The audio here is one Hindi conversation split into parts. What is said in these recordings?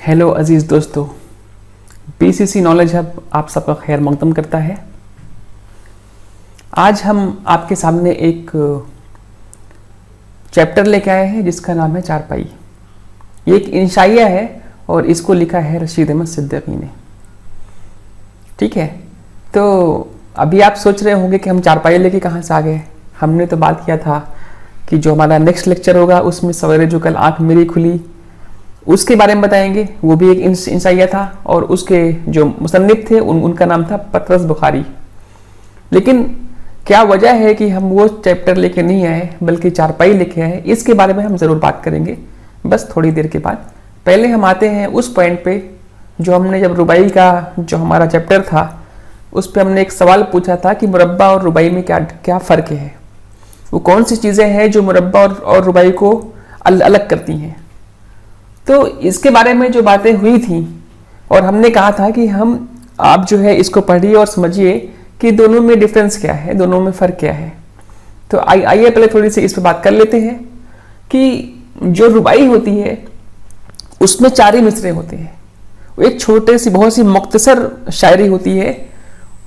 हेलो अजीज़ दोस्तों, पीसीसी नॉलेज हब आप सबका खैर मकदम करता है। आज हम आपके सामने एक चैप्टर लेके आए हैं जिसका नाम है चारपाई। ये एक इंशाइया है और इसको लिखा है रशीद अहमद सिद्दीकी ने। ठीक है, तो अभी आप सोच रहे होंगे कि हम चारपाई लेके कहाँ से आ गए। हमने तो बात किया था कि जो हमारा नेक्स्ट लेक्चर होगा उसमें सवेरे जो कल आँख मेरी खुली उसके बारे में बताएंगे। वो भी एक इंशाइया था और उसके जो मुसन्निफ थे उनका नाम था पतरस बुखारी। लेकिन क्या वजह है कि हम वो चैप्टर लेके नहीं आए बल्कि चारपाई लेके आए, इसके बारे में हम ज़रूर बात करेंगे बस थोड़ी देर के बाद। पहले हम आते हैं उस पॉइंट पे जो हमने जब रुबाई का जो हमारा चैप्टर था उस पर हमने एक सवाल पूछा था कि मुरब्बा और रुबाई में क्या क्या फ़र्क है, वो कौन सी चीज़ें हैं जो मुरब्बा और रुबाई को अलग करती हैं। तो इसके बारे में जो बातें हुई थी और हमने कहा था कि आप जो है इसको पढ़िए और समझिए कि दोनों में डिफरेंस क्या है, दोनों में फ़र्क क्या है। तो आइए पहले थोड़ी सी इस पर बात कर लेते हैं कि जो रुबाई होती है उसमें 4 ही मिसरे होते हैं। वो एक छोटे सी बहुत सी मुख्तसर शायरी होती है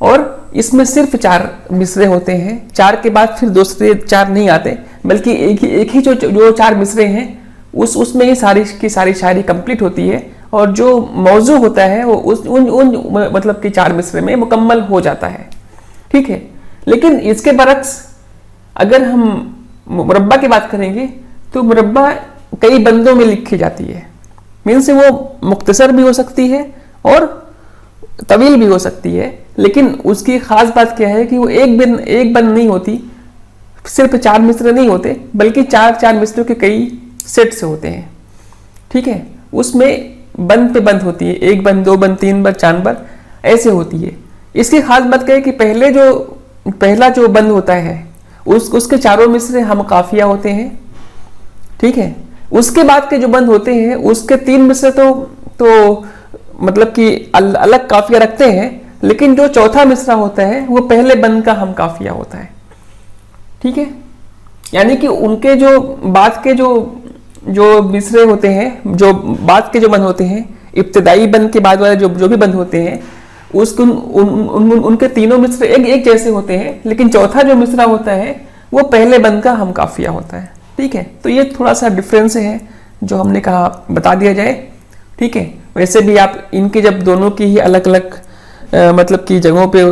और इसमें सिर्फ 4 मिसरे होते हैं। 4 के बाद फिर दूसरे 4 नहीं आते बल्कि एक ही जो 4 मिसरे हैं उसमें ही सारी की सारी शायरी कंप्लीट होती है और जो मौजू होता है वो उन मतलब कि 4 मिसरे में मुकम्मल हो जाता है। ठीक है, लेकिन इसके बरक्स अगर हम मुरब्बा की बात करेंगे तो मुरब्बा कई बंदों में लिखी जाती है। मीन्स वो मुख्तसर भी हो सकती है और तवील भी हो सकती है, लेकिन उसकी ख़ास बात क्या है कि वो एक बंद नहीं होती, सिर्फ 4 मिसरे नहीं होते बल्कि 4 मिसरों के कई सेट से होते हैं। ठीक है, उसमें बंद पे बंद होती है, 1 बंद 2 बंद 3 बंद 4 बंद ऐसे होती है। इसकी खास बात क्या है कि पहला जो बंद होता है उसके 4 मिसरे हम काफिया होते हैं। ठीक है, उसके बाद के जो बंद होते हैं उसके 3 मिसरे तो मतलब कि अलग काफिया रखते हैं, लेकिन जो चौथा मिसरा होता है वो पहले बंद का हम काफिया होता है। ठीक है, यानी कि उनके जो बाद के जो मिसरे होते हैं, जो बाद के जो बंद होते हैं, इब्तिदाई बंद के बाद वाले जो भी बंद होते हैं उनके तीनों मिसरे एक जैसे होते हैं, लेकिन चौथा जो मिसरा होता है वो पहले बंद का हम काफिया होता है। ठीक है, तो ये थोड़ा सा डिफरेंस है जो हमने कहा बता दिया जाए। ठीक है, वैसे भी आप इनकी जब दोनों की ही अलग अलग मतलब की जगहों पे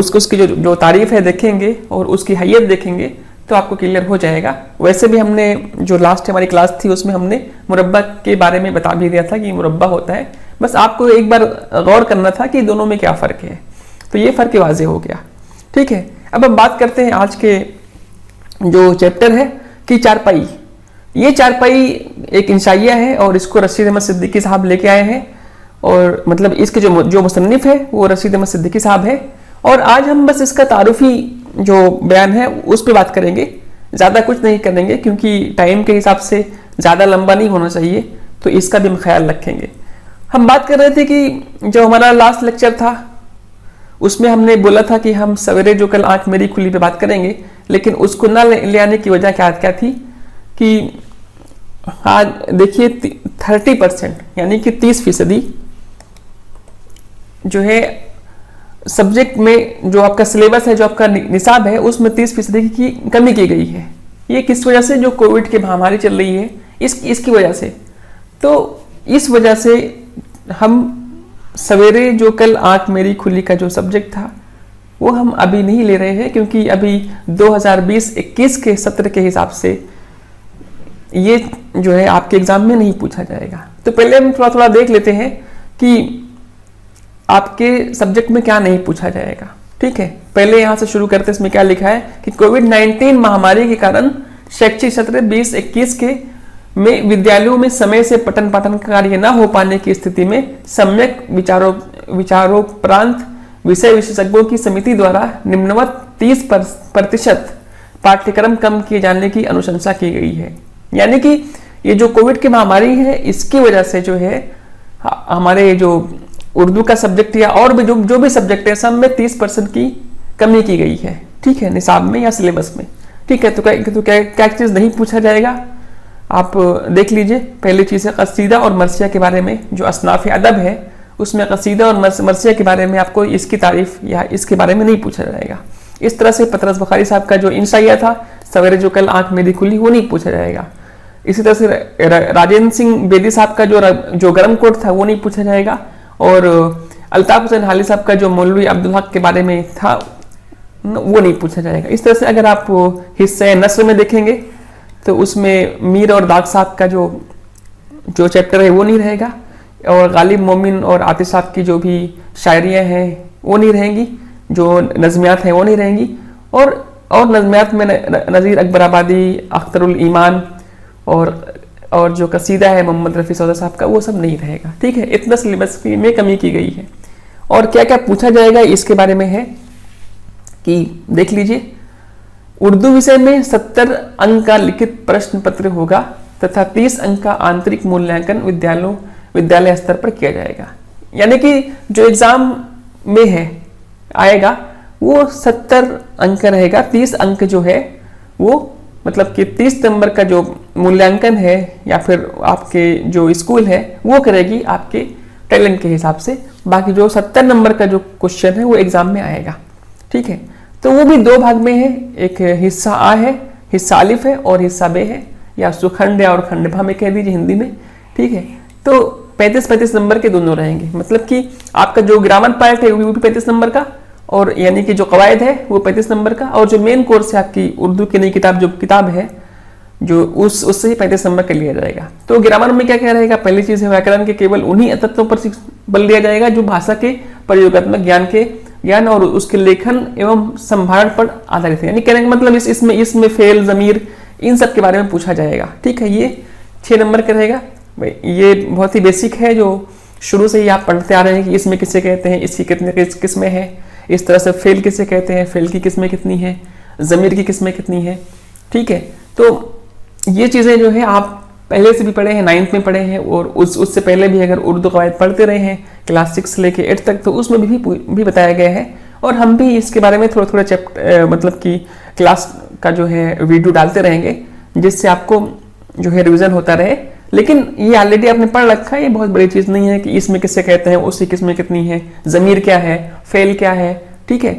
उसकी जो तारीफ है देखेंगे और उसकी हैयत देखेंगे तो आपको क्लियर हो जाएगा। वैसे भी हमने जो लास्ट हमारी क्लास थी उसमें हमने मुरब्बा के बारे में बता भी दिया था कि मुरब्बा होता है, बस आपको एक बार गौर करना था कि दोनों में क्या फ़र्क है। तो ये फ़र्क वाज़ेह हो गया। ठीक है, अब हम बात करते हैं आज के जो चैप्टर है कि चारपाई। ये चारपाई एक इंशाइया है और इसको रशीद अहमद सिद्दीकी साहब लेके आए हैं और मतलब इसके जो मुसन्निफ है वो रशीद अहमद सिद्दीकी साहब है। और आज हम बस इसका तारुफी जो बयान है उस पर बात करेंगे, ज़्यादा कुछ नहीं करेंगे क्योंकि टाइम के हिसाब से ज़्यादा लंबा नहीं होना चाहिए, तो इसका भी हम ख्याल रखेंगे। हम बात कर रहे थे कि जो हमारा लास्ट लेक्चर था उसमें हमने बोला था कि हम सवेरे जो कल आँख मेरी खुली पे बात करेंगे, लेकिन उसको ना ले आने की वजह क्या थी कि हाँ देखिए 30% यानी कि 30% जो है सब्जेक्ट में जो आपका सिलेबस है, जो आपका निसाब है उसमें 30% की कमी की गई है। ये किस वजह से? जो कोविड की महामारी चल रही है इसकी वजह से। तो इस वजह से हम सवेरे जो कल आँख मेरी खुली का जो सब्जेक्ट था वो हम अभी नहीं ले रहे हैं क्योंकि अभी 2020-21 के सत्र के हिसाब से ये जो है आपके एग्जाम में नहीं पूछा जाएगा। तो पहले हम थोड़ा देख लेते हैं कि आपके सब्जेक्ट में क्या नहीं पूछा जाएगा। ठीक है, पहले यहाँ से शुरू करते हैं। इसमें क्या लिखा है कि कोविड-19 महामारी के कारण शैक्षिक सत्र 2021 के में विद्यालयों में समय से पठन पाठन कार्य न हो पाने की स्थिति में सम्यक विचारोपरांत विषय विशेषज्ञों की समिति द्वारा निम्नवत 30% पाठ्यक्रम कम किए जाने की अनुशंसा की गई है। यानी कि ये जो कोविड की महामारी है इसकी वजह से जो है हमारे जो उर्दू का सब्जेक्ट या और भी जो भी सब्जेक्ट है सब में 30% की कमी की गई है। ठीक है, निसाब में या सिलेबस में। ठीक है, तो क्या चीज़ नहीं पूछा जाएगा? आप देख लीजिए। पहली चीज़ है कसीदा और मरसिया के बारे में, जो असनाफ अदब है उसमें कसीदा और मरसिया के बारे में आपको इसकी तारीफ या इसके बारे में नहीं पूछा जाएगा। इस तरह से पतरस बुखारी साहब का जो इंशाइया था, सवेरे जो कल आंख मेरी खुली, वो नहीं पूछा जाएगा। इसी तरह से राजेंद्र सिंह बेदी साहब का जो गर्म कोट था वो नहीं पूछा जाएगा। और अल्ताफ हुसैन हाली साहब का जो मौलवी अब्दुल हक के बारे में था वो नहीं पूछा जाएगा। इस तरह से अगर आप हिस्से नस्र में देखेंगे तो उसमें मीर और दाग साहब का जो चैप्टर है वो नहीं रहेगा, और गालिब मोमिन और आतिश साहब की जो भी शायरियाँ हैं वो नहीं रहेंगी, जो नज़मियात हैं वो नहीं रहेंगी। और नज़मियात में नज़ीर अकबर आबादी, अख्तरुल ईमान और जो कसीदा है मोहम्मद रफ़ी सौदा साहब का, वो सब नहीं रहेगा। ठीक है, इतना सिलेबस में कमी की गई है। और क्या क्या पूछा जाएगा इसके बारे में है कि देख लीजिए। उर्दू विषय में 70 अंक का लिखित प्रश्न पत्र होगा तथा 30 अंक का आंतरिक मूल्यांकन विद्यालय स्तर पर किया जाएगा। यानी कि जो एग्जाम में है आएगा वो 70 अंक का रहेगा। 30 अंक जो है वो मतलब कि 30 नंबर का जो मूल्यांकन है या फिर आपके जो स्कूल है वो करेगी आपके टैलेंट के हिसाब से। बाकी जो 70 नंबर का जो क्वेश्चन है वो एग्जाम में आएगा। ठीक है, तो वो भी दो भाग में है, एक हिस्सा आ है, हिस्सा अलिफ है, और हिस्सा बे है, या उसको खंड और खंडभा में कह दीजिए हिंदी में। ठीक है, तो 35-35 नंबर के दोनों रहेंगे। मतलब कि आपका जो ग्रामर पार्ट है वो भी 35 नंबर का, और यानी कि जो कवायद है वो 35 नंबर का, और जो मेन कोर्स है आपकी उर्दू की नई किताब है जो उससे ही 35 नंबर का लिया जाएगा। तो ग्रामर में क्या क्या रहेगा? पहली चीज है व्याकरण के केवल उन्हीं तत्वों पर बल दिया जाएगा जो भाषा के प्रयोगात्मक ज्ञान और उसके लेखन एवं संभारण पर आधारित है। यानी कहने का मतलब इसमें फेल, जमीर, इन सब के बारे में पूछा जाएगा। ठीक है, ये 6 नंबर का रहेगा। ये बहुत ही बेसिक है, जो शुरू से ही आप पढ़ते आ रहे हैं कि इसमें किसे कहते हैं, इसकी कितने किस्में हैं, इस तरह से फेल किसे कहते हैं, फेल की किस्में कितनी है, जमीर की किस्में कितनी है। ठीक है, तो ये चीज़ें जो है आप पहले से भी पढ़े हैं, 9th में पढ़े हैं, और उससे पहले भी अगर उर्दू कवायद पढ़ते रहे हैं क्लास 6 से लेके 8 तक, तो उसमें भी बताया गया है। और हम भी इसके बारे में थोड़ा थोड़ा चैप्टर मतलब कि क्लास का जो है वीडियो डालते रहेंगे, जिससे आपको जो है रिविजन होता रहे। लेकिन ये ऑलरेडी आपने पढ़ रखा है, ये बहुत बड़ी चीज़ नहीं है कि इसमें किससे कहते हैं, उसकी किस्में कितनी है, ज़मीर क्या है, फेल क्या है। ठीक है,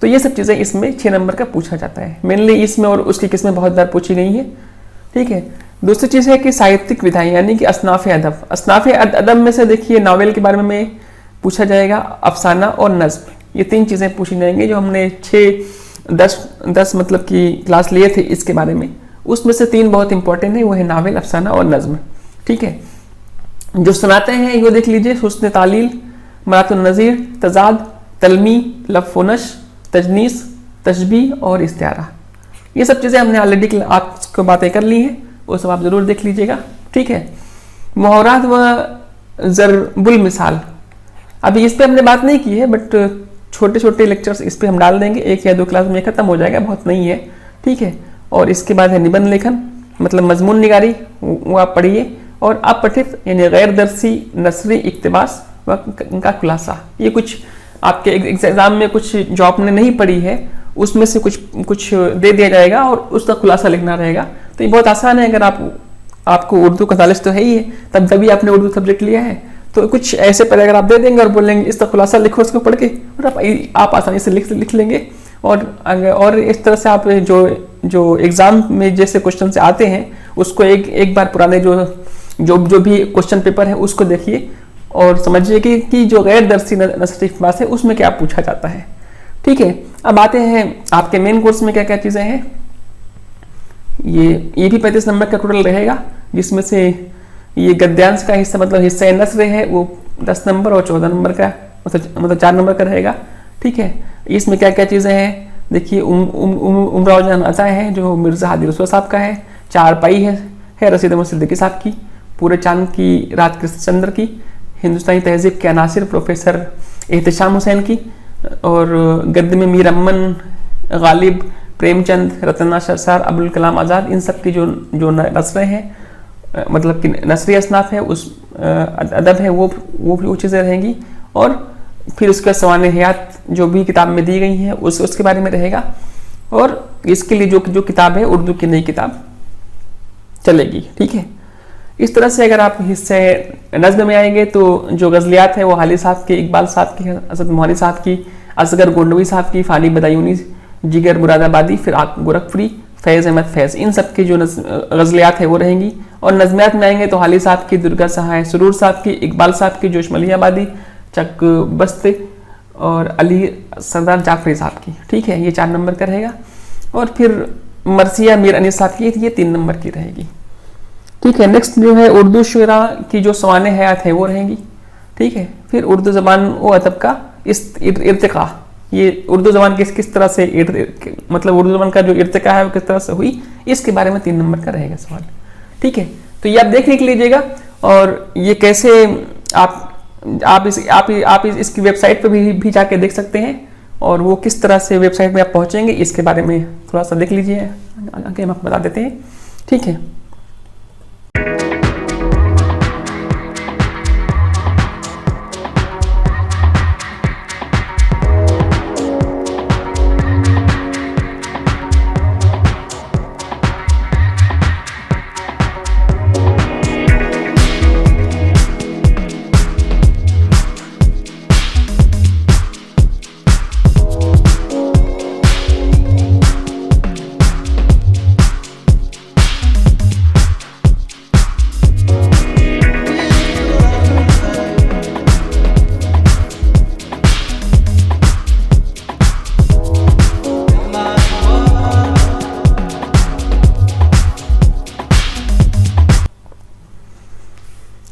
तो ये सब चीज़ें इसमें 6 नंबर का पूछा जाता है मेनली इसमें, और उसकी किस्में बहुत बार पूछी गई है। ठीक है, दूसरी चीज़ है कि साहित्यिक विधाएं, यानी कि असनाफ अदब। असनाफ अदब में से देखिए नावल के बारे में पूछा जाएगा, अफसाना और नज्म, ये 3 चीज़ें पूछी जाएंगी। जो हमने 6-10 मतलब कि क्लास लिए थे इसके बारे में, उसमें से 3 बहुत इंपॉर्टेंट है, वो है नावल, अफसाना और नज्म। ठीक है, जो सुनाते हैं ये देख लीजिए, हुस्न तालील, मरातुन नज़ीर, तजाद, तलमी, लफ़ोनश, तजनीस, तशबी और इस्तिआरा। ये सब चीज़ें हमने ऑलरेडी आपको बातें कर ली हैं, वो सब आप ज़रूर देख लीजिएगा। ठीक है, मुहावरात व ज़रबुल मिसाल, अभी इस पर हमने बात नहीं की है, बट छोटे छोटे लेक्चर्स इस पर हम डाल देंगे, 1 या 2 क्लास में ख़त्म हो जाएगा, बहुत नहीं है। ठीक है, और इसके बाद है निबंध लेखन, मतलब मजमून निगारी, वो आप पढ़िए। और अपठित यानी गैर दरसी नसरी इक्तबास व उनका खुलासा, ये कुछ आपके एग्जाम में कुछ जो आपने नहीं पढ़ी है उसमें से कुछ दे दिया जाएगा और उसका खुलासा लिखना रहेगा। तो ये बहुत आसान है, अगर आपको उर्दू का नॉलेज तो है ही है, तभी आपने उर्दू सब्जेक्ट लिया है, तो कुछ ऐसे पहले अगर आप दे देंगे और बोलेंगे इसका खुलासा लिखो उसको पढ़ के, और आप आसानी से लिख लेंगे। और इस तरह से आप जो एग्जाम में जैसे क्वेश्चन से आते हैं उसको एक बार पुराने जो भी क्वेश्चन पेपर है उसको देखिए और समझिए कि जो गैर दरसी नसरी इक़्तिबास है उसमें क्या पूछा जाता है। ठीक है, अब आते हैं आपके मेन कोर्स में क्या क्या चीज़ें हैं। ये भी 35 नंबर का टोटल रहेगा, जिसमें से ये गद्यांश का हिस्सा मतलब हिस्सा नस्र है वो 10 नंबर और 14 नंबर का मतलब 4 नंबर का रहेगा। ठीक है, इसमें क्या क्या चीज़ें हैं देखिए, उमराव जान अता है जो मिर्ज़ा हादी रसूल साहब का है, 4 पाई है रशीद अहमद सिद्दीकी साहब की, पूरे चांद की रात कृष्णचंद्र की, हिंदुस्तानी तहजीब के अनासिर प्रोफेसर एहतशाम हुसैन की, और गद्य में मीर अमन, गालिब, प्रेमचंद, रतना सरसार, अबुल कलाम आज़ाद, इन सब की जो नसरें हैं मतलब कि नसरी असनाफ है उस अदब है वो चीज़ें रहेंगी। और फिर उसके सवाने हयात जो भी किताब में दी गई हैं उसके बारे में रहेगा। और इसके लिए जो किताब है उर्दू की नई किताब, चलेगी। ठीक है, इस तरह से अगर आप हिस्से नज़्म में आएंगे तो जो गज़लियात है वो हाली साहब की, इकबाल साहब की, असद मोहानी साहब की, असगर गोंडवी साहब की, फ़ानी बदायूनी, जिगर मुरादाबादी, फिर गोरखपुरी, फैज़ अहमद फैज़, इन सब की जो गज़लियात है वो रहेंगी। और नज़मियात में आएंगे तो हाली साहब की, दुर्गा सहाय, सुरूर साहब की, इकबाल साहब की, जोश मलियाबादी, चक बस्ते और अली सरदार जाफरी साहब की। ठीक है, ये 4 नंबर का रहेगा। और फिर मरसिया मीर अनीस साहब की, ये 3 नंबर की रहेगी। ठीक है, नेक्स्ट जो है उर्दू शुरा की जो सवाने हयात है वो रहेंगी। ठीक है, फिर उर्दू ज़बान व अदब का इर्तिका, ये उर्दू ज़बान किस तरह से मतलब उर्दू ज़बान का जो इर्तिका है वो किस तरह से हुई, इसके बारे में 3 नंबर का रहेगा सवाल। ठीक है, तो ये आप देख लीजिएगा। और ये कैसे आप इसकी वेबसाइट पे भी जाके देख सकते हैं, और वो किस तरह से वेबसाइट में आप पहुंचेंगे इसके बारे में थोड़ा सा देख लीजिए, आगे हम आपको बता देते हैं। ठीक है,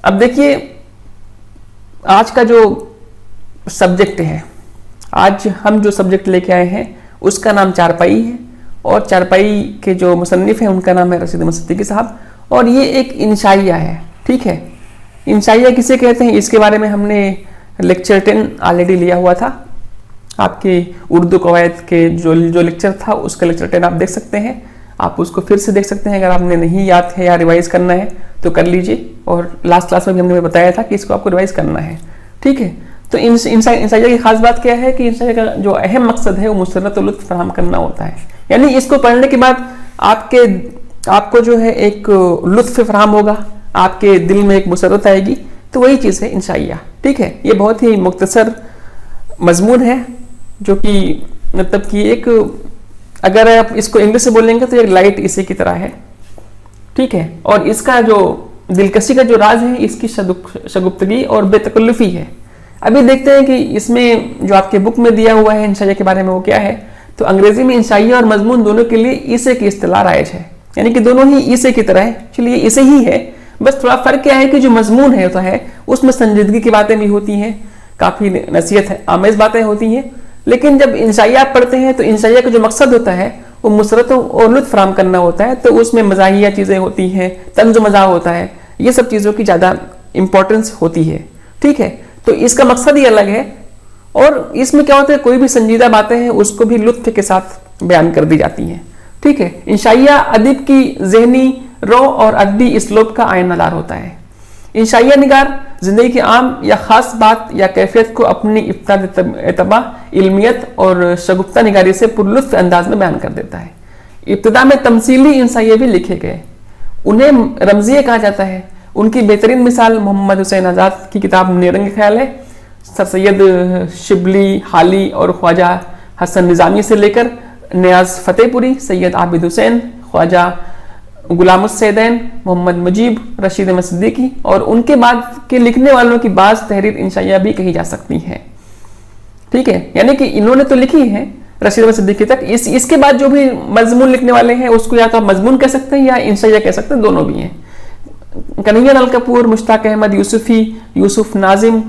अब देखिए आज का जो सब्जेक्ट है, आज हम जो सब्जेक्ट लेके आए हैं उसका नाम चारपाई है, और चारपाई के जो मुसन्निफ हैं उनका नाम है रशीद अहमद सिद्दीकी साहब, और ये एक इंशाइया है। ठीक है, इंशाइया किसे कहते हैं इसके बारे में हमने लेक्चर 10 ऑलरेडी लिया हुआ था। आपके उर्दू कवायद के जो लेक्चर था उसका लेक्चर 10 आप देख सकते हैं, आप उसको फिर से देख सकते हैं अगर आपने नहीं याद है या रिवाइज करना है तो कर लीजिए। और लास्ट क्लास में भी हमने बताया था कि इसको आपको रिवाइज करना है। ठीक है, तो इंशाइया की खास बात क्या है कि इंशाइया का जो अहम मकसद है वो मुसरत और लुत्फ फराहम करना होता है। यानी इसको पढ़ने के बाद आपको जो है एक लुत्फ फराहम होगा, आपके दिल में एक मुसरत आएगी, तो वही चीज़ है इंशाइया। ठीक है, ये बहुत ही मुख्तसर मजमून है जो कि मतलब कि एक, अगर आप इसको इंग्लिश से बोलेंगे तो एक लाइट इसी की तरह है। ठीक है, और इसका जो दिलकशी का जो राज है इसकी शगुफ्तगी और बेतकल्लुफी है। अभी देखते हैं कि इसमें जो आपके बुक में दिया हुआ है इंशाइया के बारे में वो क्या है। तो अंग्रेजी में इंशाइया और मजमून दोनों के लिए ईसे की इस्तिलाह राइज है, यानी कि दोनों ही ईसे की तरह है। चलिए इसे ही है, बस थोड़ा फर्क क्या है कि जो मजमून है तो है उसमें संजीदगी की बातें भी होती हैं, काफ़ी नसीहत है आमेज बातें होती हैं। लेकिन जब इंशाइया आप पढ़ते हैं तो इंशाइया का जो मकसद होता है वो मुसरत और लुत्फ फराहम करना होता है, तो उसमें मज़ाहिया चीज़ें होती हैं, तंज़ मज़ा होता है, ये सब चीज़ों की ज़्यादा इंपॉर्टेंस होती है। ठीक है, तो इसका मकसद ही अलग है। और इसमें क्या होता है, कोई भी संजीदा बातें हैं उसको भी लुत्फ के साथ बयान कर दी जाती हैं। ठीक है, इंशाइया अदब की ज़हनी रो और अदबी इसलोब का आयनादार होता है। इंशाइया निगार जिंदगी की आम या ख़ास बात या कैफियत को अपनी इब्तिदा, इल्मियत और शगुफ्ता निगारी से पुरलुत्फ अंदाज में बयान कर देता है। इब्तिदा में तमसीली इंशाइया भी लिखे गए, उन्हें रमजिया कहा जाता है। उनकी बेहतरीन मिसाल मोहम्मद हुसैन आज़ाद की किताब नेरंग ख्याल है। सर सैयद शिबली, हाली और ख्वाजा हसन निज़ामी से लेकर नियाज फतेहपुरी, सैयद आबिद हुसैन, ख्वाजा गुलामुस्सैदैन, मोहम्मद मुजीब, रशीद अहमद सिद्दीकी और उनके बाद के लिखने वालों की बाज़ तहरीर इंशाइया भी कही जा सकती हैं। ठीक है, यानी कि इन्होंने तो लिखी है रशीद अहमद सिद्दीकी तक, इसके बाद जो भी मजमून लिखने वाले हैं उसको या तो आप मजमून कह सकते हैं या इंशाइया कह सकते हैं, दोनों भी हैं। कन्हैया लाल कपूर, मुश्ताक अहमद यूसुफी, यूसुफ नाजिम,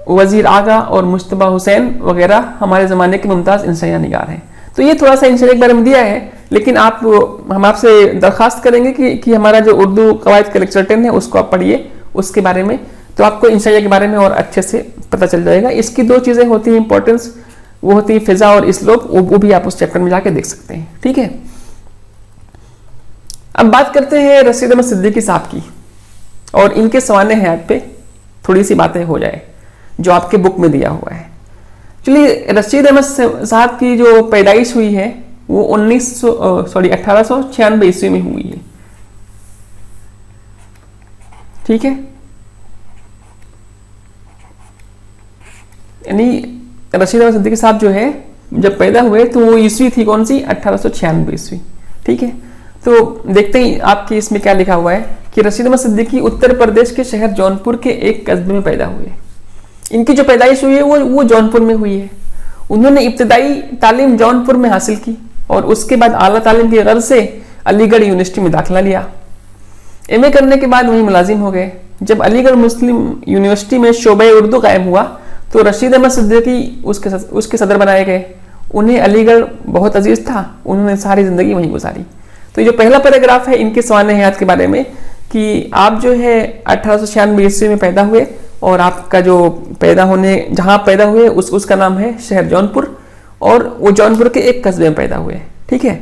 वजीर आगा और मुश्तबा हुसैन वगैरह हमारे ज़माने के मुमताज़ इंशाइया निगार हैं। तो ये थोड़ा सा इंशाइया के बारे में दिया है, लेकिन हम आपसे दरख्वास्त करेंगे कि हमारा जो उर्दू कवायद का लेक्चर 10 है उसको आप पढ़िए, उसके बारे में तो आपको इंशाइया के बारे में और अच्छे से पता चल जाएगा। इसकी 2 चीज़ें होती हैं इंपॉर्टेंस, वो होती है फिजा और इसलोब, वो भी आप उस चैप्टर में जाके देख सकते हैं। ठीक है, अब बात करते हैं रशीद अहमद सिद्दीकी साहब की, और इनके सवाने हयात पे थोड़ी सी बातें हो जाए जो आपके बुक में दिया हुआ है। चलिए, रशीद अहमद साहब की जो पैदाइश हुई है वो 1896 ईस्वी में हुई है। ठीक है, यानी रशीद अहमद सिद्दीकी साहब जो है जब पैदा हुए तो वो ईस्वी थी कौन सी, 1896 ईस्वी। ठीक है, तो देखते ही आपके इसमें क्या लिखा हुआ है कि रशीद अहमद सिद्दीकी उत्तर प्रदेश के शहर जौनपुर के एक कस्बे में पैदा हुए। इनकी जो पैदाइश हुई है वो जौनपुर में हुई है। उन्होंने इब्तदाई तालीम जौनपुर में हासिल की और उसके बाद आला तालीम की गर्ज से अलीगढ़ यूनिवर्सिटी में दाखिला लिया। एमए करने के बाद वहीं मुलाजिम हो गए। जब अलीगढ़ मुस्लिम यूनिवर्सिटी में शोबे उर्दू कायम हुआ तो रशीद अहमद सिद्दीकी उसके सदर बनाए गए। उन्हें अलीगढ़ बहुत अजीज था, उन्होंने सारी जिंदगी वहीं गुजारी। तो ये जो पहला पैराग्राफ है इनके सवाने हयात के बारे में कि आप जो है 1896 ईस्वी में पैदा हुए और आपका जो जहां पैदा हुए उसका नाम है शहर जौनपुर, और वो जौनपुर के एक कस्बे में पैदा हुए। ठीक है,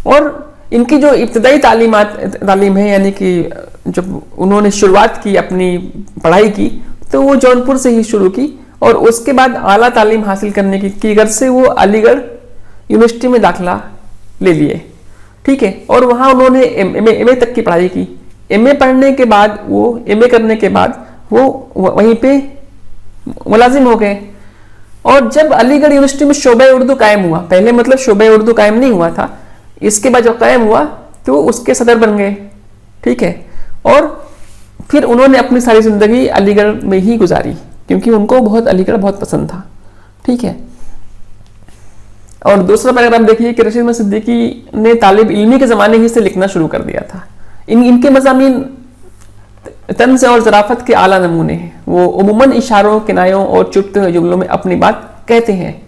और इनकी जो इब्तदाई तालीम है, यानी कि जब उन्होंने शुरुआत की अपनी पढ़ाई की तो वो जौनपुर से ही शुरू की और उसके बाद आला तालीम हासिल करने की गर्ज से वो अलीगढ़ यूनिवर्सिटी में दाखिला ले लिए। ठीक है, और वहाँ उन्होंने एमए तक की पढ़ाई की। एमए करने के बाद वो वहीं पे मुलाजिम हो गए। और जब अलीगढ़ यूनिवर्सिटी में शोबे उर्दू कायम हुआ, पहले मतलब शोबे उर्दू कायम नहीं हुआ था, इसके बाद जब कायम हुआ तो उसके सदर बन गए। ठीक है, और फिर उन्होंने अपनी सारी जिंदगी अलीगढ़ में ही गुजारी क्योंकि उनको अलीगढ़ बहुत पसंद था। ठीक है, और दूसरा पैराग्राफ देखिए कि रशीद अहमद सिद्दीकी ने तालिब इल्मी के ज़माने ही से लिखना शुरू कर दिया था। इनके मज़ामीन तंज़ और ज़राफ़त के आला नमूने हैं। वो उमूमन इशारों, किनायों और चुटते हुए जुमलों में अपनी बात कहते हैं।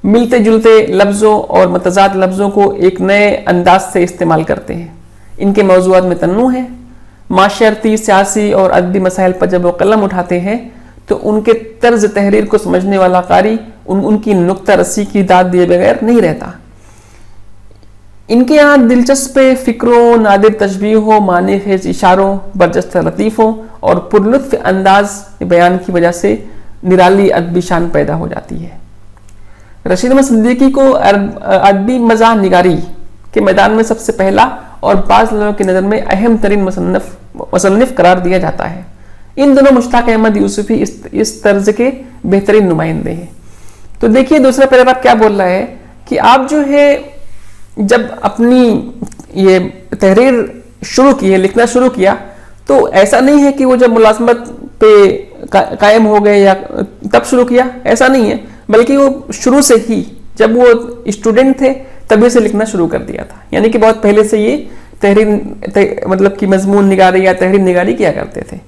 मिलते जुलते लफ्ज़ों और मतज़ाद लफ्ज़ों को एक नए अंदाज से इस्तेमाल करते हैं। इनके मौज़ूआत में तन्नू है। माशरती, सियासी और अदबी मसाइल पर जब वो कलम उठाते हैं तो उनके तर्ज तहरीर को समझने वाला कारी उनकी नुक्ता रस्सी की दाद दिए बगैर नहीं रहता। इनके यहाँ दिलचस्प फिक्रों, नादिर तशबीहों, मानी खेज इशारों, बरजस्त लतीफ़ों और पुरलुत्फ अंदाज बयान की वजह से निराली अदबी शान पैदा हो जाती है। रशीद अहमद सिद्दीकी को अदबी मज़ाह निगारी के मैदान में सबसे पहला और बाज़ लोगों की नज़र में अहम तरीन मुसन्निफ करार दिया जाता है। इन दोनों मुश्ताक अहमद यूसुफी इस तर्ज के बेहतरीन नुमाइंदे हैं। तो देखिए दूसरा पैराग्राफ क्या बोल रहा है कि आप जो है जब अपनी ये तहरीर शुरू की है, लिखना शुरू किया, तो ऐसा नहीं है कि वो जब मुलाजमत पे कायम हो गए या तब शुरू किया, ऐसा नहीं है, बल्कि वो शुरू से ही जब वो स्टूडेंट थे तभी से लिखना शुरू कर दिया था। यानी कि बहुत पहले से ये तहरीर मतलब कि मजमून निगारी या तहरीर निगारी किया करते थे।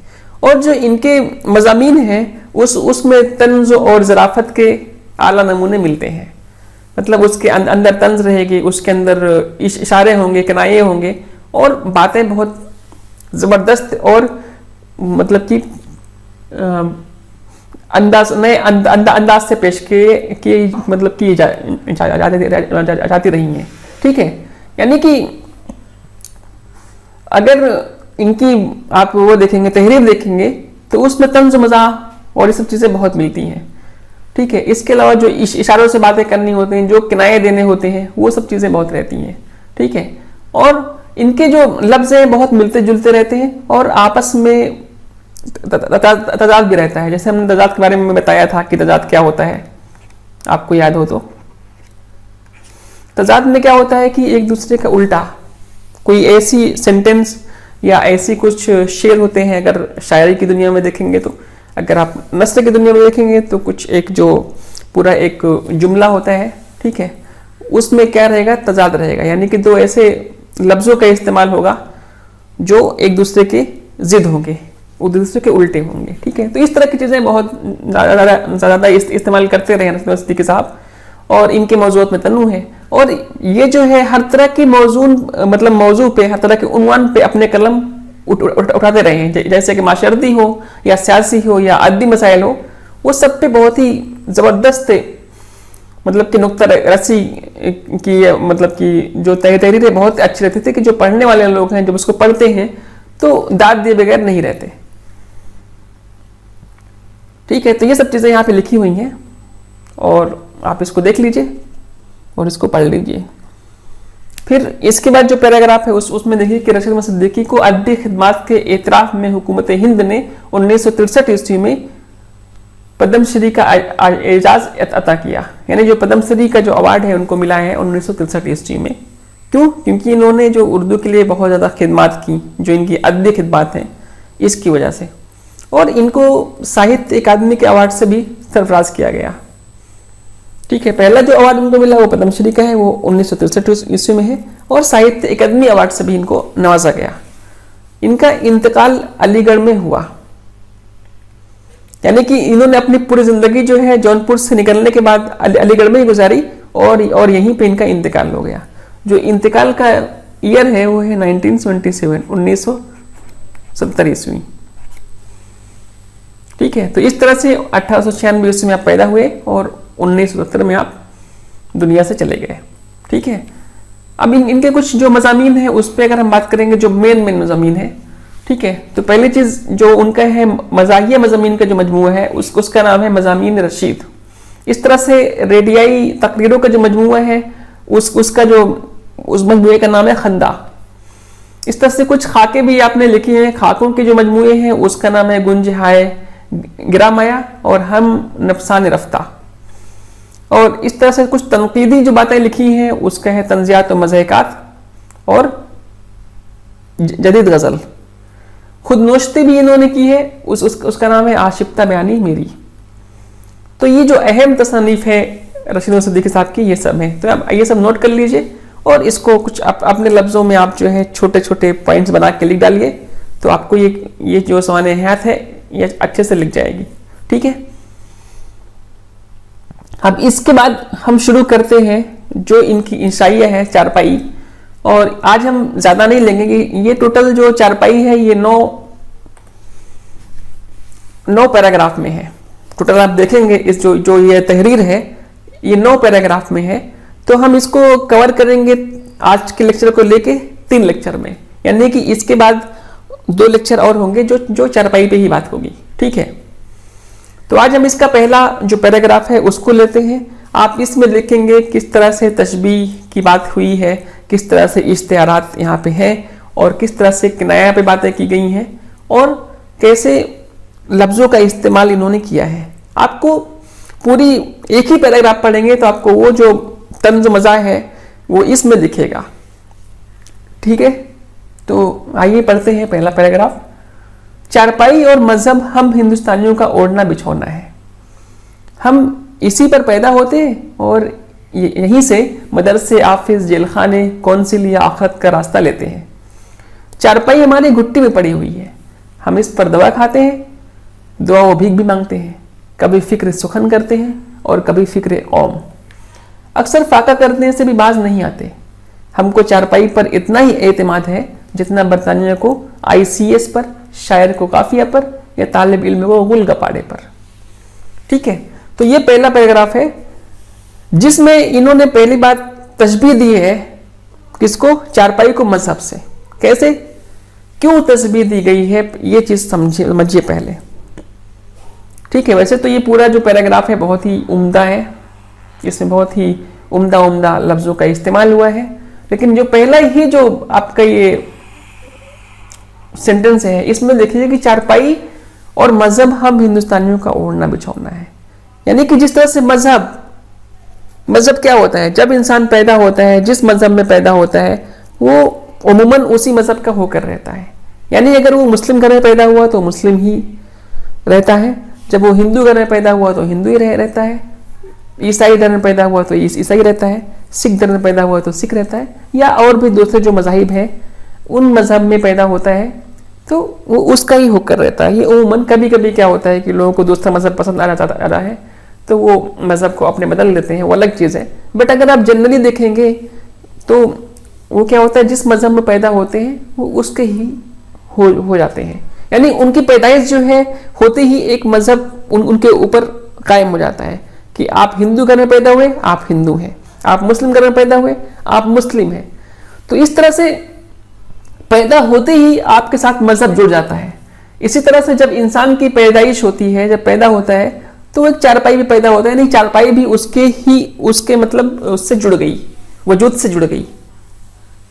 और जो इनके मज़ामीन हैं उसमें तंज़ और ज़राफ़त के आला नमूने मिलते हैं। मतलब उसके अंदर तंज़ रहेगी, उसके अंदर इशारे होंगे, किनाये होंगे और बातें बहुत ज़बरदस्त और मतलब कि नए अंदाज से पेश की मतलब की जाती रही हैं। ठीक है, यानी कि अगर इनकी आप वो देखेंगे, तहरीर देखेंगे, तो उसमें तंज़ मज़ाह और ये सब चीज़ें बहुत मिलती हैं। ठीक है, इसके अलावा जो इशारों से बातें करनी होती हैं, जो किनाये देने होते हैं, वो सब चीज़ें बहुत रहती हैं। ठीक है, और इनके जो लफ्ज़ हैं बहुत मिलते जुलते रहते हैं और आपस में तजाद भी रहता है। जैसे हमने तजाद के बारे में बताया था कि तजाद क्या होता है, आपको याद हो तो। तजाद में क्या होता है कि एक दूसरे का उल्टा कोई ऐसी सेंटेंस या ऐसी कुछ शेर होते हैं। अगर शायरी की दुनिया में देखेंगे तो, अगर आप नस्र की दुनिया में देखेंगे तो कुछ एक जो पूरा एक जुमला होता है, ठीक है, उसमें क्या रहेगा, तजाद रहेगा। यानी कि दो ऐसे लफ्ज़ों का इस्तेमाल होगा जो एक दूसरे के जिद होंगे, एक दूसरे के उल्टे होंगे। ठीक है, तो इस तरह की चीज़ें बहुत ज़्यादा इस्तेमाल करते रहे रशीद सिद्दीकी साहब और इनके मौज़ूआत में तन्नू है। और ये जो है हर तरह की मौजू पे, हर तरह के उन्वान पे अपने कलम उठाते रहे हैं। जैसे कि माशरती हो या सियासी हो या अदबी मसाइल हो, वो सब पे बहुत ही ज़बरदस्त मतलब कि नुक्ता रस्सी की मतलब कि जो तहरीरें बहुत अच्छी रहती थी कि जो पढ़ने वाले लोग हैं जब उसको पढ़ते हैं तो दाद दिए बगैर नहीं रहते। ठीक है, तो ये सब चीज़ें यहाँ पे लिखी हुई हैं और आप इसको देख लीजिए और इसको पढ़ लीजिए। फिर इसके बाद जो पैराग्राफ है उसमें देखिए कि रशीद अहमद सिद्दीकी को अदबी खिदमात के एतराफ में हुकूमत हिंद ने 1963 ईस्वी में पद्मश्री का एजाज अता किया। यानी जो पद्मश्री का जो अवार्ड है उनको मिला है 1963 ईस्वी में। क्यों? क्योंकि इन्होंने जो उर्दू के लिए बहुत ज़्यादा खिदमात की, जो इनकी अदबी खिदमात हैं, इसकी वजह से। और इनको साहित्य अकादमी के अवार्ड से भी सरफराज किया गया। ठीक है, पहला जो अवार्ड उनको मिला वो पद्मश्री का है, वो 1963 ईस्वी में है, और साहित्य अकादमी अवार्ड से भी इनको नवाजा गया। इनका इंतकाल अलीगढ़ में हुआ, यानी कि इन्होंने अपनी पूरी जिंदगी जो है जौनपुर से निकलने के बाद अलीगढ़ में ही गुजारी, और यहीं पे इनका इंतकाल हो गया। जो इंतकाल का ईयर है वो है 1977, 1970 ईस्वी। ठीक है, तो इस तरह से 1896 ईस्वी में आप पैदा हुए और 1970 में आप दुनिया से चले गए। ठीक है, अब इनके कुछ जो मज़ामीन है उस पर अगर हम बात करेंगे, जो मेन मज़ामीन है। ठीक है, तो पहली चीज़ जो उनका है मज़ाहिया मज़ामीन का जो मजमूआ है उसका नाम है मज़ामीन रशीद। इस तरह से रेडियाई तकरीरों का जो मजमूआ है उसका जो उस मजमूए का नाम है खंदा। इस तरह से कुछ खाके भी आपने लिखे हैं, खाकों के जो मजमूए हैं उसका नाम है गुंज हाय गिरामाया और हम नफसान रफ्ता। और इस तरह से कुछ तनकीदी जो बातें लिखी हैं उसका है तंजियात व मज़हकात और जदीद गज़ल। खुद नोश्ती भी इन्होंने की है, उसका नाम है आशिफ्ता बयानी मेरी। तो ये जो अहम तसनीफ है रशीद अहमद सिद्दीकी साहब की, ये सब है। तो आप ये सब नोट कर लीजिए और इसको कुछ अपने लफ्ज़ों में आप जो है छोटे छोटे पॉइंट्स बना के लिख डालिए, तो आपको ये जो सवाने हयात है ये अच्छे से लिख जाएगी। ठीक है, अब इसके बाद हम शुरू करते हैं जो इनकी इंशाइया है चारपाई। और आज हम ज़्यादा नहीं लेंगे कि ये टोटल जो चारपाई है ये 9 पैराग्राफ में है। टोटल आप देखेंगे इस जो ये तहरीर है ये 9 पैराग्राफ में है। तो हम इसको कवर करेंगे आज के लेक्चर को लेके 3 लेक्चर में, यानी कि इसके बाद 2 लेक्चर और होंगे जो चारपाई पे ही बात होगी। ठीक है, तो आज हम इसका पहला जो पैराग्राफ है उसको लेते हैं। आप इसमें लिखेंगे किस तरह से तशबीह की बात हुई है, किस तरह से इश्तिहारात यहाँ पे हैं और किस तरह से किनाया पे बातें की गई हैं और कैसे लफ्ज़ों का इस्तेमाल इन्होंने किया है। आपको पूरी एक ही पैराग्राफ पढ़ेंगे तो आपको वो जो तंज मज़ा है वो इसमें दिखेगा। ठीक है, तो आइए पढ़ते हैं पहला पैराग्राफ। चारपाई और मजहब हम हिंदुस्तानियों का ओढ़ना बिछौना है। हम इसी पर पैदा होते हैं और यहीं से मदरसे, ऑफिस, जेलखाने, कौंसिल या आखिरत का रास्ता लेते हैं। चारपाई हमारी घुट्टी में पड़ी हुई है, हम इस पर दवा खाते हैं, दुआ व भीख भी मांगते हैं, कभी फिक्र सुखन करते हैं और कभी फिक्र औम। अक्सर फाका करने से भी बाज नहीं आते। हमको चारपाई पर इतना ही एतमाद है जितना बरतानिया को ICS पर, शायर को काफिया पर या तालिब इल्म को गुल गपाड़े पर। ठीक है, तो ये पहला पैराग्राफ है जिसमें इन्होंने पहली बात तशबीह दी है किसको, चारपाई को मजहब से। कैसे, क्यों तशबीह दी गई है ये चीज समझिए पहले। ठीक है, वैसे तो ये पूरा जो पैराग्राफ है बहुत ही उम्दा है, इसमें बहुत ही उम्दा लफ्जों का इस्तेमाल हुआ है, लेकिन जो पहला ही जो आपका ये सेंटेंस है इसमें देखिए कि चारपाई और मजहब हम हिंदुस्तानियों का ओढ़ना बिछौना है। यानी कि जिस तरह से मजहब क्या होता है, जब इंसान पैदा होता है जिस मजहब में पैदा होता है वो उम्मन उसी मजहब का होकर रहता है। यानी अगर वो मुस्लिम घर में पैदा हुआ तो मुस्लिम ही रहता है, जब वो हिंदू घर में पैदा हुआ तो हिंदू ही रहता है, ईसाई धर्म में पैदा हुआ तो ईसाई रहता है, सिख धर्म में पैदा हुआ तो सिख रहता है, या और भी दूसरे जो मज़ाहिब हैं उन मज़हब में पैदा होता है तो वो उसका ही होकर रहता है। ये उम्मन कभी कभी क्या होता है कि लोगों को दूसरा मज़हब पसंद आ रहा है तो वो मज़हब को अपने बदल लेते हैं, वो अलग चीज़ है। बट अगर आप जनरली देखेंगे तो वो क्या होता है, जिस मज़हब में पैदा होते हैं वो उसके ही हो जाते हैं। यानी उनकी पैदाइश जो है होते ही एक मज़हब उनके ऊपर कायम हो जाता है कि आप हिंदू घर में पैदा हुए आप हिंदू हैं, आप मुस्लिम घर में पैदा हुए आप मुस्लिम हैं। तो इस तरह से पैदा होते ही आपके साथ मजहब जुड़ जाता है। इसी तरह से जब इंसान की पैदाइश होती है, जब पैदा होता है तो एक चारपाई भी पैदा होता है, नहीं चारपाई भी उसके मतलब उससे जुड़ गई, वजूद से जुड़ गई।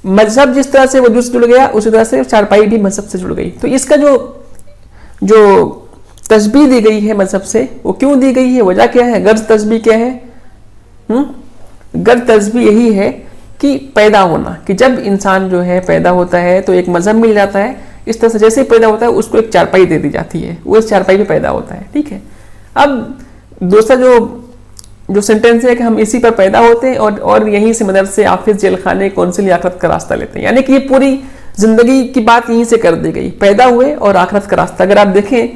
मजहब जिस तरह से वजूद से जुड़ गया उसी तरह से चारपाई भी मजहब से जुड़ गई। तो इसका जो जो तस्बीह दी गई है मजहब से, वो क्यों दी गई है, वजह क्या है, गर्ज तस्बीह क्या है? गर्ज तस्बीह यही है कि पैदा होना, कि जब इंसान जो है पैदा होता है तो एक मजहब मिल जाता है। इस तरह से जैसे ही पैदा होता है उसको एक चारपाई दे दी जाती है, वो इस चारपाई पे पैदा होता है। ठीक है। अब दूसरा जो सेंटेंस है कि हम इसी पर पैदा होते हैं और यहीं से मदरसे, ऑफिस, जेल खाने, कौंसिल, आखिरत का रास्ता लेते हैं। यानी कि ये पूरी जिंदगी की बात यहीं से कर दी गई, पैदा हुए और आखिरत का रास्ता। अगर आप देखें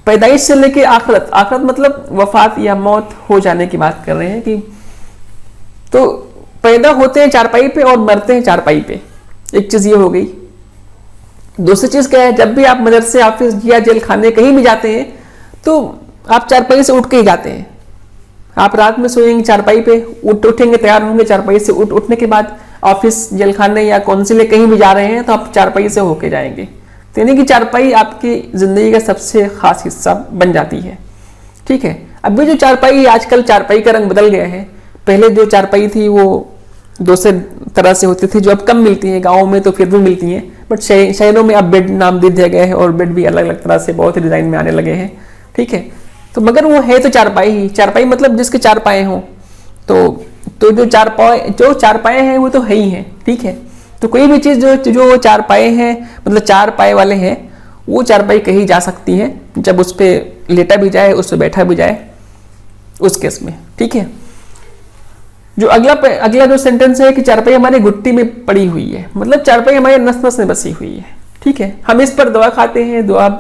पैदाइश से लेके आखिरत, आखिरत मतलब वफात या मौत हो जाने की बात कर रहे हैं कि तो पैदा होते हैं चारपाई पे और मरते हैं चारपाई पे। एक चीज ये हो गई। दूसरी चीज क्या है, जब भी आप मदरसे, ऑफिस या जेल खाने कहीं भी जाते हैं तो आप चारपाई से उठ के ही जाते हैं। आप रात में सोएंगे चारपाई पे, उठेंगे, तैयार होंगे चारपाई से, उठने के बाद ऑफिस, जेल खाने या कौंसिल कहीं भी जा रहे हैं तो आप चारपाई से होके जाएंगे। तो यानी कि चारपाई आपकी जिंदगी का सबसे खास हिस्सा बन जाती है। ठीक है। अभी जो चारपाई, आजकल चारपाई का रंग बदल गया है। पहले जो चारपाई थी वो दूसरे तरह से होती थी, जो अब कम मिलती है, गाँव में तो फिर भी मिलती हैं, बट शहरों में अब बेड नाम दे दिया गया है और बेड भी अलग अलग तरह से बहुत ही डिजाइन में आने लगे हैं। ठीक है। तो मगर वो है तो चारपाई ही, चारपाई मतलब जिसके चार पाए हों। तो जो चार पाए हैं वो तो है ही है। ठीक है। तो कोई भी चीज जो चार पाए हैं, मतलब चार पाए वाले हैं, वो चारपाई कही जा सकती है जब उस पर लेटा भी जाए, उस पर बैठा भी जाए, उस केस में। ठीक है। जो अगला जो सेंटेंस है कि चारपाई हमारी घुट्टी में पड़ी हुई है, मतलब चारपाई हमारे नस नस में बसी हुई है। ठीक है। हम इस पर दुआ खाते हैं, दुआ व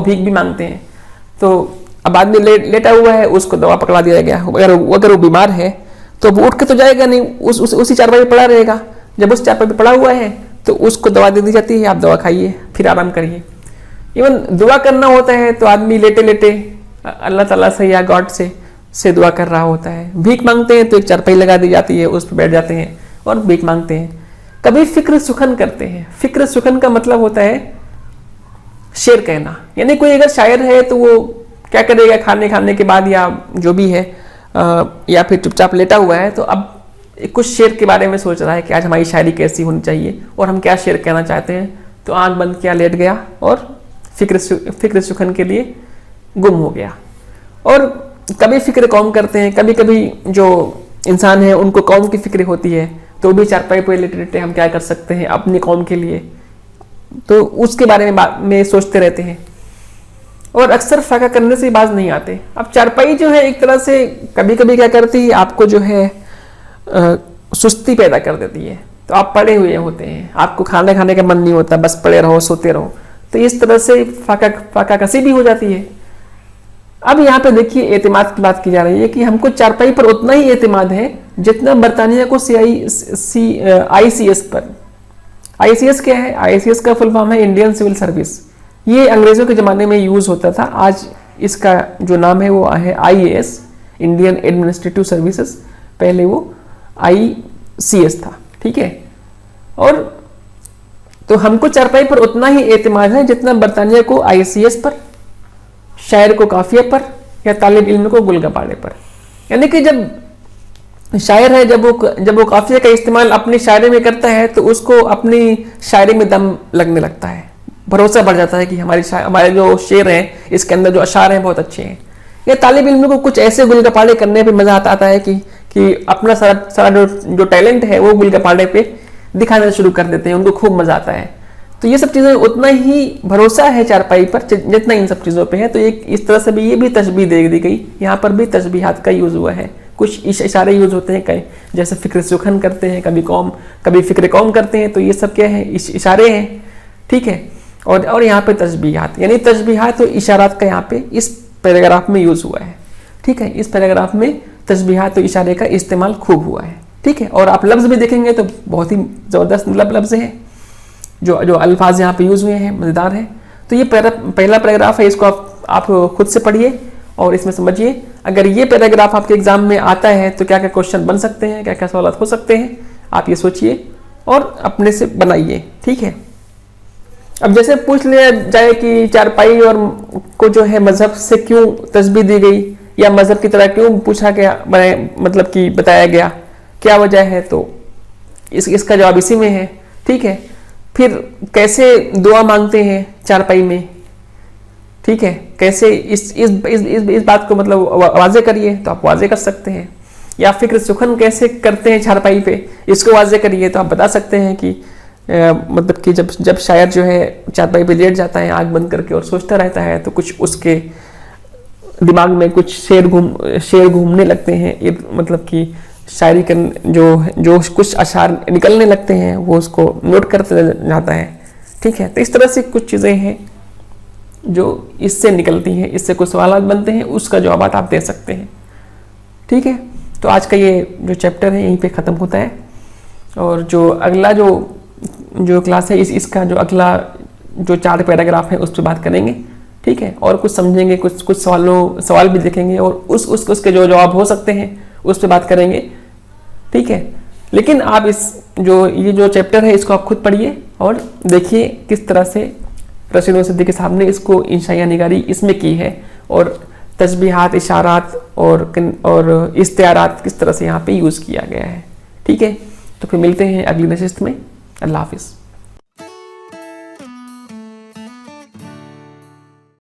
भीख भी मांगते हैं। तो अब आदमी लेटा हुआ है, उसको दवा पकड़ा दिया गया, अगर वो बीमार है तो वो उठ के तो जाएगा नहीं, उसी चारपाई पे पड़ा रहेगा। जब उस चारपाई पे पड़ा हुआ है तो उसको दवा दे दी जाती है, आप दवा खाइए, फिर आराम करिए। इवन दुआ करना होता है तो आदमी लेटे लेटे अल्लाह ताला से या गॉड से दुआ कर रहा होता है। भीख मांगते हैं तो एक चारपाई लगा दी जाती है, उस पर बैठ जाते हैं और भीख मांगते हैं। कभी फिक्र सुखन करते हैं। फिक्र सुखन का मतलब होता है शेर कहना। यानी कोई अगर शायर है तो वो क्या करेगा, खाने के बाद या जो भी है, या फिर चुपचाप लेटा हुआ है तो अब कुछ शेर के बारे में सोच रहा है कि आज हमारी शायरी कैसी होनी चाहिए और हम क्या शेर कहना चाहते हैं। तो आंख बंद किया, लेट गया और फिक्र सुखन के लिए गुम हो गया। और कभी फिक्र कौम करते हैं, कभी कभी जो इंसान है उनको कौम की फिक्र होती है तो भी चारपाई पे लेटे लेटे हम क्या कर सकते हैं अपनी कौम के लिए, तो उसके बारे में सोचते रहते हैं और अक्सर फाका करने से बाज नहीं आते। अब चारपाई जो है एक तरह से कभी कभी क्या करती है, आपको जो है सुस्ती पैदा कर देती है। तो आप पड़े हुए होते हैं, आपको खाने का मन नहीं होता, बस पड़े रहो, सोते रहो। तो इस तरह से फाका कसी भी हो जाती है। अब यहाँ पे देखिए एतमाद की बात की जा रही है कि हमको चारपाई पर उतना ही एतमाद है जितना बरतानिया को ICS पर। ICS क्या है? ICS का फुल फॉर्म है इंडियन सिविल सर्विस। ये अंग्रेजों के ज़माने में यूज़ होता था। आज इसका जो नाम है वो है IAS, इंडियन एडमिनिस्ट्रेटिव सर्विसेज। पहले वो ICS था। ठीक है। और तो हमको चारपाई पर उतना ही एतमाद है जितना बरतानिया को ICS पर, शायर को काफिया पर या तालिब इल्म को गुलगपाड़े पर। यानी कि जब शायर है, जब वो काफिया का इस्तेमाल अपनी शायरी में करता है तो उसको अपनी शायरी में दम लगने लगता है, भरोसा बढ़ जाता है कि हमारे जो शेर हैं इसके अंदर जो अशार हैं बहुत अच्छे हैं। या तालिब इल्म को कुछ ऐसे गुलगपाड़े करने पे मजा आता है कि अपना सारा जो टैलेंट है वो गुलगपाड़े पे दिखाना शुरू कर देते हैं, उनको खूब मजा आता है। तो ये सब चीजें उतना ही भरोसा है चारपाई पर जितना इन सब चीजों पे है। तो एक इस तरह से भी ये भी तशबीह दे दी गई। यहाँ पर भी तशबीहात का यूज हुआ है, कुछ इशारे यूज होते हैं कई, जैसे फिक्र सुखन करते हैं, कभी फिक्र कौम करते हैं। तो ये सब क्या है? इशारे हैं। ठीक है। और यहाँ पे तशबीहात, यानी तशबीहात और इशारात का यहाँ पे इस पैराग्राफ में यूज हुआ है। ठीक है। इस पैराग्राफ में तशबीहात और इशारे का इस्तेमाल खूब हुआ है। ठीक है। और आप लफ्ज भी देखेंगे तो बहुत ही जबरदस्त लफ्ज हैं, जो अल्फाज यहाँ पे यूज हुए हैं, मजेदार है। तो ये पहला पैराग्राफ है, इसको आप खुद से पढ़िए और इसमें समझिए। अगर ये पैराग्राफ आपके एग्जाम में आता है तो क्या क्या क्वेश्चन बन सकते हैं, क्या क्या सवाल हो सकते हैं, आप ये सोचिए और अपने से बनाइए। ठीक है। अब जैसे पूछ लिया जाए कि चारपाई और को जो है मजहब से क्यों तस्बीह दी गई या मजहब की तरह क्यों पूछा गया, मतलब कि बताया गया, क्या वजह है? तो इसका जवाब इसी में है। ठीक है, फिर कैसे दुआ मांगते हैं चारपाई में, ठीक है, कैसे इस बात को मतलब वाजे करिए, तो आप वाजे कर सकते हैं। या फिक्र सुखन कैसे करते हैं चारपाई पे, इसको वाजे करिए, तो आप बता सकते हैं कि मतलब कि जब शायर जो है चारपाई पे लेट जाता है आंख बंद करके और सोचता रहता है, तो कुछ उसके दिमाग में कुछ शेर घूमने लगते हैं, मतलब कि शायरी के जो कुछ अशार निकलने लगते हैं वो उसको नोट करते जाता है। ठीक है, तो इस तरह से कुछ चीज़ें हैं जो इससे निकलती हैं, इससे कुछ सवाल बनते हैं, उसका जवाब आप दे सकते हैं। ठीक है, तो आज का ये जो चैप्टर है यहीं पे ख़त्म होता है, और जो अगला जो क्लास है इसका जो अगला जो 4 पैराग्राफ है उस पर बात करेंगे। ठीक है, और कुछ समझेंगे, कुछ सवाल भी देखेंगे, और उसके जो जवाब हो सकते हैं उस पर बात करेंगे। ठीक है, लेकिन आप ये जो चैप्टर है इसको आप खुद पढ़िए और देखिए किस तरह से रशीद सिद्दीकी साहब ने इसको इंशाइया निगारी इसमें की है, और तस्बीहात, इशारात और इस्तिआरात किस तरह से यहाँ पे यूज़ किया गया है। ठीक है, तो फिर मिलते हैं अगली नशिस्त में। अल्लाह हाफिज़।